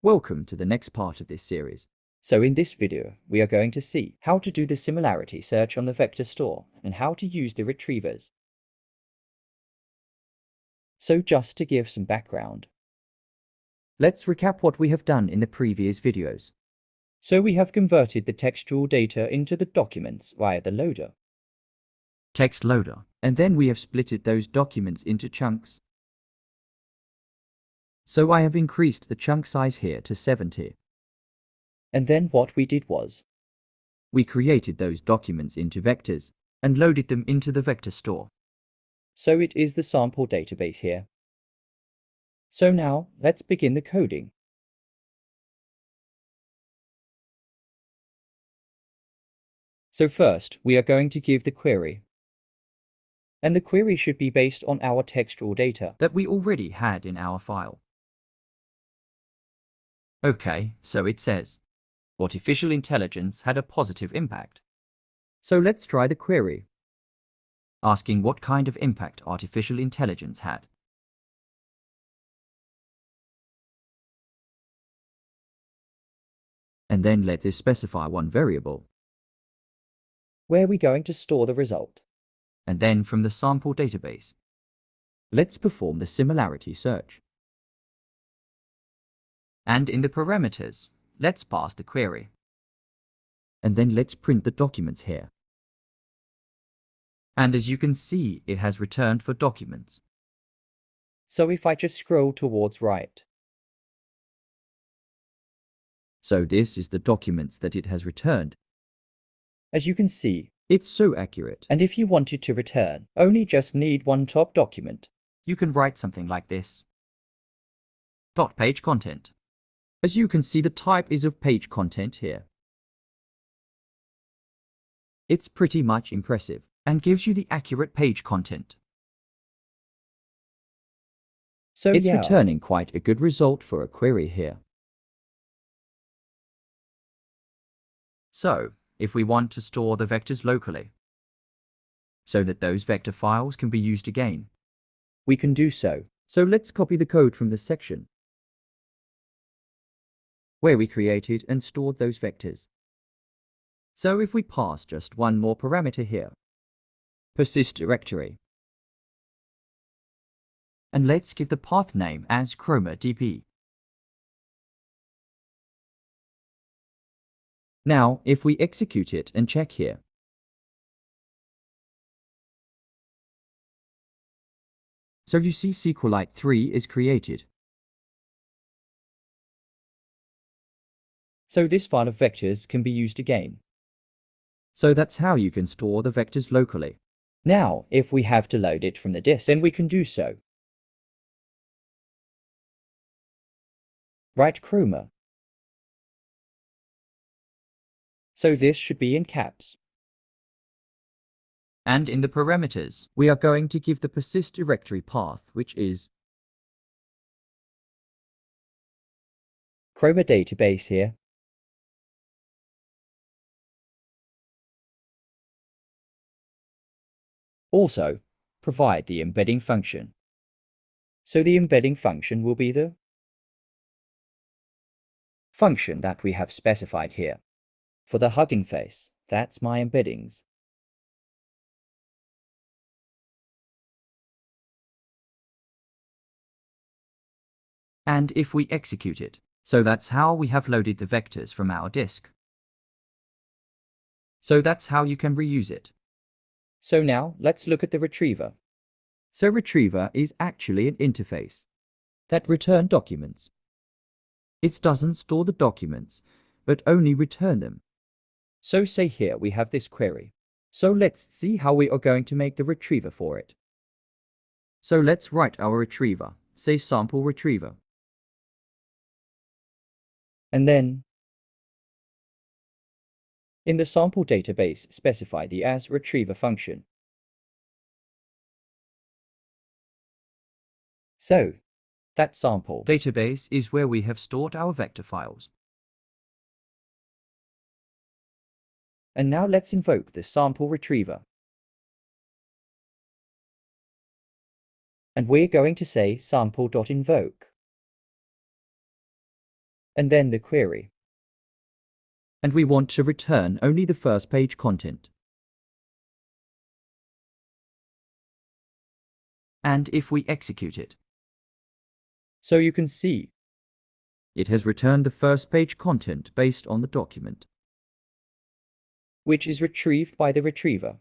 Welcome to the next part of this series. So in this video, we are going to see how to do the similarity search on the vector store and how to use the retrievers. So just to give some background, let's recap what we have done in the previous videos. So we have converted the textual data into the documents via the loader, text loader, and then we have splitted those documents into chunks. So I have increased the chunk size here to 70. And then what we did was, we created those documents into vectors and loaded them into the vector store. So it is the sample database here. So now let's begin the coding. So first we are going to give the query. And the query should be based on our textual data that we already had in our file. Okay, so it says, artificial intelligence had a positive impact. So let's try the query, asking what kind of impact artificial intelligence had. And then let us specify one variable, where we're going to store the result. And then from the sample database, let's perform the similarity search. And in the parameters, let's pass the query. And then let's print the documents here. And as you can see, it has returned for documents. So if I just scroll towards right. So this is the documents that it has returned. As you can see, it's so accurate. And if you wanted to return, only just need one top document, you can write something like this. Dot page content. As you can see, the type is of page content here. It's pretty much impressive and gives you the accurate page content. So it's returning quite a good result for a query here. So, if we want to store the vectors locally, so that those vector files can be used again, we can do so. So let's copy the code from this section, where we created and stored those vectors. So if we pass just one more parameter here, persist directory, and let's give the path name as chroma.dp. Now, if we execute it and check here, so you see SQLite 3 is created. So this file of vectors can be used again. So that's how you can store the vectors locally. Now, if we have to load it from the disk, then we can do so. Write chroma. So this should be in caps. And in the parameters, we are going to give the persist directory path, which is chroma database here. Also, provide the embedding function. So the embedding function will be the function that we have specified here. For the Hugging Face, that's my embeddings. And if we execute it, so that's how we have loaded the vectors from our disk. So that's how you can reuse it. So now let's look at the retriever. So retriever is actually an interface that returns documents. It doesn't store the documents, but only return them. So say here we have this query. So let's see how we are going to make the retriever for it. So let's write our retriever, say sample retriever. And then, in the sample database, specify the as retriever function. So, that sample database is where we have stored our vector files. And now let's invoke the sample retriever. And we're going to say sample.invoke. and then the query. And we want to return only the first page content. And if we execute it, so you can see, it has returned the first page content based on the document, which is retrieved by the retriever.